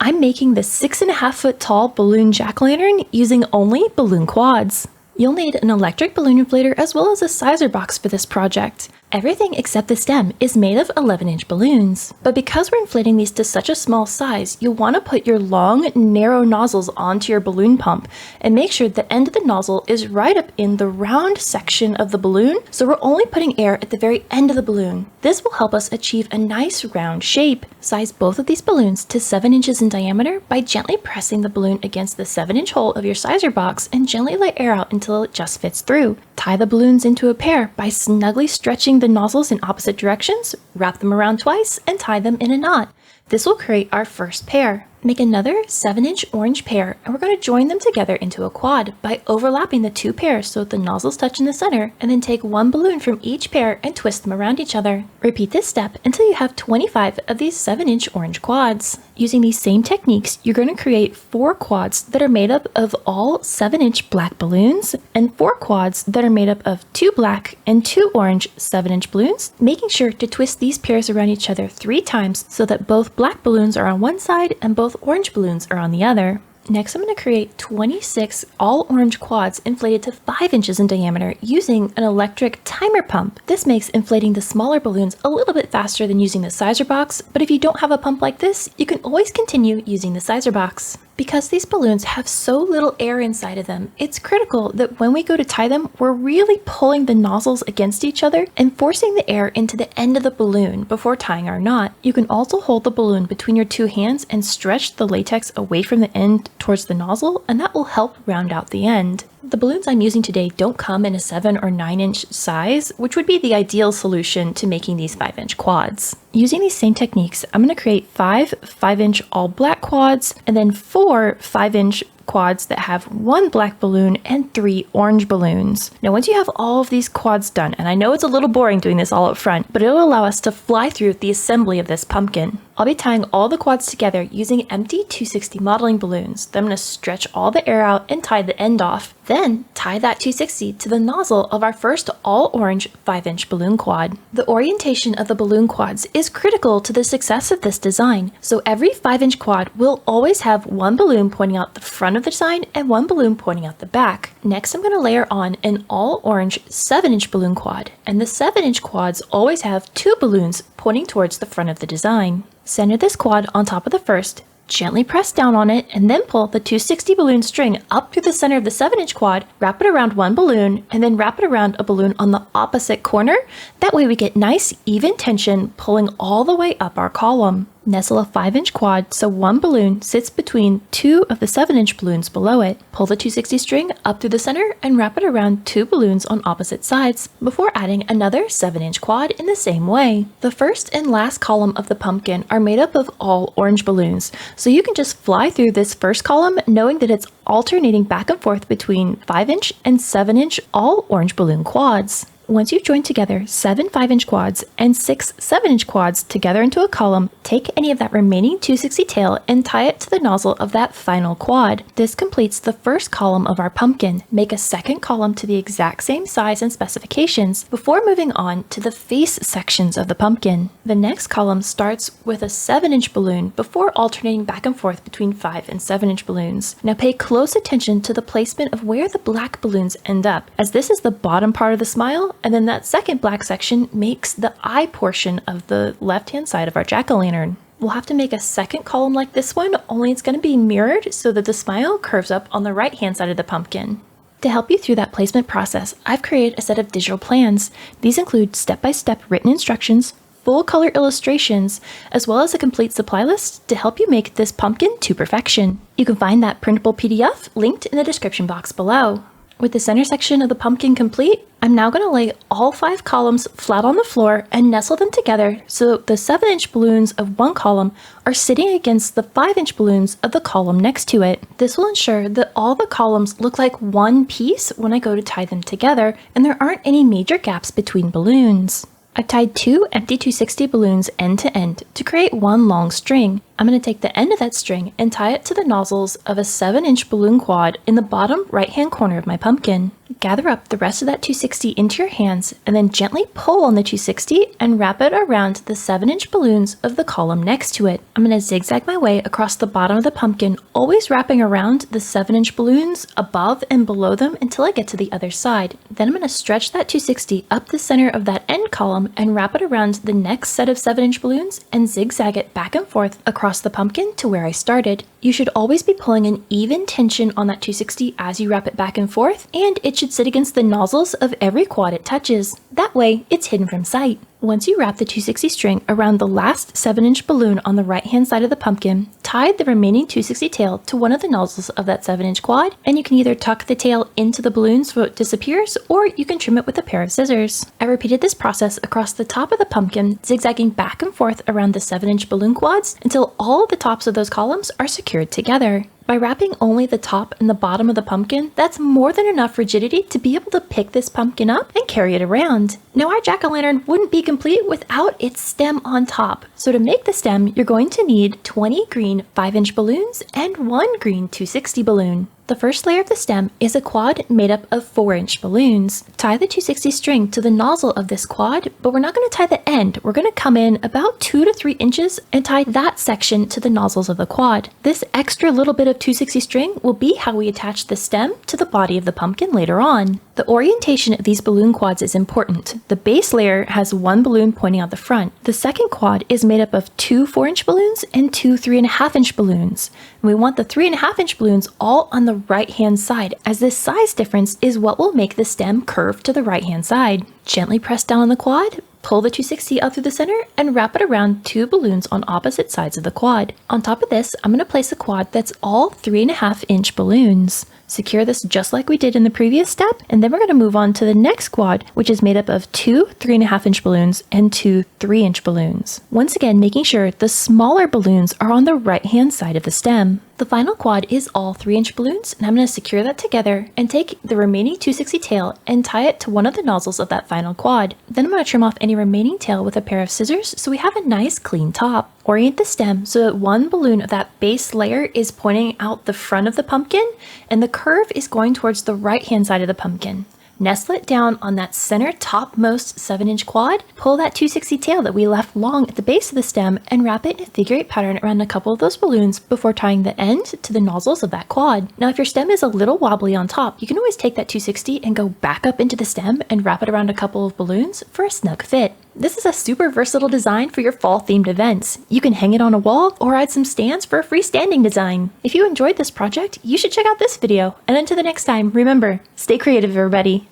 I'm making the 6.5 foot tall balloon jack-o'-lantern using only balloon quads. You'll need an electric balloon inflator as well as a sizer box for this project. Everything except the stem is made of 11-inch balloons. But because we're inflating these to such a small size, you'll want to put your long, narrow nozzles onto your balloon pump and make sure the end of the nozzle is right up in the round section of the balloon, so we're only putting air at the very end of the balloon. This will help us achieve a nice round shape. Size both of these balloons to 7 inches in diameter by gently pressing the balloon against the 7-inch hole of your sizer box and gently let air out until it just fits through. Tie the balloons into a pair by snugly stretching the nozzles in opposite directions, wrap them around twice, and tie them in a knot. This will create our first pair. Make another 7-inch orange pair, and we're going to join them together into a quad by overlapping the two pairs so that the nozzles touch in the center, and then take one balloon from each pair and twist them around each other. Repeat this step until you have 25 of these 7-inch orange quads. Using these same techniques, you're going to create 4 quads that are made up of all 7-inch black balloons, and 4 quads that are made up of 2 black and 2 orange 7-inch balloons, making sure to twist these pairs around each other 3 times so that both black balloons are on one side and both orange balloons are on the other. Next, I'm going to create 26 all orange quads inflated to 5 inches in diameter using an electric timer pump. This makes inflating the smaller balloons a little bit faster than using the sizer box, but if you don't have a pump like this, you can always continue using the sizer box. Because these balloons have so little air inside of them, it's critical that when we go to tie them, we're really pulling the nozzles against each other and forcing the air into the end of the balloon before tying our knot. You can also hold the balloon between your 2 hands and stretch the latex away from the end towards the nozzle, and that will help round out the end. The balloons I'm using today don't come in a 7 or 9-inch size, which would be the ideal solution to making these 5-inch quads. Using these same techniques, I'm going to create 5 5-inch all black quads and then 4 5-inch quads that have 1 black balloon and 3 orange balloons. Now, once you have all of these quads done, and I know it's a little boring doing this all up front, but it'll allow us to fly through the assembly of this pumpkin. I'll be tying all the quads together using empty 260 modeling balloons. Then I'm going to stretch all the air out and tie the end off. Then tie that 260 to the nozzle of our first all orange 5-inch balloon quad. The orientation of the balloon quads is critical to the success of this design, so every 5-inch quad will always have 1 balloon pointing out the front of the design and 1 balloon pointing out the back. Next, I'm going to layer on an all orange 7-inch balloon quad, and the 7-inch quads always have 2 balloons pointing towards the front of the design. Center this quad on top of the first, gently press down on it, and then pull the 260 balloon string up through the center of the 7-inch quad, wrap it around 1 balloon, and then wrap it around a balloon on the opposite corner. That way we get nice even tension pulling all the way up our column. Nestle a 5-inch quad so 1 balloon sits between 2 of the 7-inch balloons below it. Pull the 260 string up through the center and wrap it around 2 balloons on opposite sides before adding another 7-inch quad in the same way. The first and last column of the pumpkin are made up of all orange balloons, so you can just fly through this first column knowing that it's alternating back and forth between 5-inch and 7-inch all orange balloon quads. Once you've joined together 7 5-inch quads and 6 7-inch quads together into a column, take any of that remaining 260 tail and tie it to the nozzle of that final quad. This completes the first column of our pumpkin. Make a second column to the exact same size and specifications before moving on to the face sections of the pumpkin. The next column starts with a 7-inch balloon before alternating back and forth between 5 and 7-inch balloons. Now pay close attention to the placement of where the black balloons end up, as this is the bottom part of the smile, and then that second black section makes the eye portion of the left-hand side of our jack-o'-lantern. We'll have to make a second column like this one, only it's going to be mirrored so that the smile curves up on the right-hand side of the pumpkin. To help you through that placement process, I've created a set of digital plans. These include step-by-step written instructions, full color illustrations, as well as a complete supply list to help you make this pumpkin to perfection. You can find that printable PDF linked in the description box below. With the center section of the pumpkin complete, I'm now going to lay all 5 columns flat on the floor and nestle them together so the 7-inch balloons of one column are sitting against the 5-inch balloons of the column next to it. This will ensure that all the columns look like one piece when I go to tie them together, and there aren't any major gaps between balloons. I've tied 2 empty 260 balloons end to end to create one long string. I'm going to take the end of that string and tie it to the nozzles of a 7-inch balloon quad in the bottom right-hand corner of my pumpkin. gather up the rest of that 260 into your hands and then gently pull on the 260 and wrap it around the 7-inch balloons of the column next to it. I'm going to zigzag my way across the bottom of the pumpkin, always wrapping around the 7-inch balloons above and below them until I get to the other side. Then I'm going to stretch that 260 up the center of that end column and wrap it around the next set of 7-inch balloons and zigzag it back and forth across the pumpkin to where I started. You should always be pulling an even tension on that 260 as you wrap it back and forth, and it should sit against the nozzles of every quad it touches. That way, it's hidden from sight. Once you wrap the 260 string around the last 7-inch balloon on the right-hand side of the pumpkin, tie the remaining 260 tail to one of the nozzles of that 7-inch quad, and you can either tuck the tail into the balloons so it disappears, or you can trim it with a pair of scissors. I repeated this process across the top of the pumpkin, zigzagging back and forth around the 7-inch balloon quads until all of the tops of those columns are secured together. By wrapping only the top and the bottom of the pumpkin, that's more than enough rigidity to be able to pick this pumpkin up and carry it around. Now, our jack-o'-lantern wouldn't be complete without its stem on top. So to make the stem, you're going to need 20 green 5-inch balloons and 1 green 260 balloon. The first layer of the stem is a quad made up of 4-inch balloons. Tie the 260 string to the nozzle of this quad, but we're not going to tie the end. We're going to come in about 2 to 3 inches and tie that section to the nozzles of the quad. This extra little bit of 260 string will be how we attach the stem to the body of the pumpkin later on. The orientation of these balloon quads is important. The base layer has one balloon pointing out the front. The second quad is made up of 2 4-inch balloons and 2 3.5-inch balloons. And we want the 3.5-inch balloons all on the right-hand side, as this size difference is what will make the stem curve to the right-hand side. Gently press down on the quad, pull the 260 up through the center, and wrap it around 2 balloons on opposite sides of the quad. On top of this, I'm going to place a quad that's all 3.5-inch balloons. Secure this just like we did in the previous step, and then we're going to move on to the next quad, which is made up of 2 3.5-inch balloons and 2 3-inch balloons. Once again, making sure the smaller balloons are on the right-hand side of the stem. The final quad is all 3-inch balloons, and I'm going to secure that together and take the remaining 260 tail and tie it to one of the nozzles of that final quad. Then I'm going to trim off any remaining tail with a pair of scissors so we have a nice clean top. Orient the stem so that one balloon of that base layer is pointing out the front of the pumpkin and the curve is going towards the right-hand side of the pumpkin. Nestle it down on that center topmost 7-inch quad, pull that 260 tail that we left long at the base of the stem and wrap it in a figure-8 pattern around a couple of those balloons before tying the end to the nozzles of that quad. Now, if your stem is a little wobbly on top, you can always take that 260 and go back up into the stem and wrap it around a couple of balloons for a snug fit. This is a super versatile design for your fall-themed events. You can hang it on a wall or add some stands for a freestanding design. If you enjoyed this project, you should check out this video. And until the next time, remember, stay creative, everybody.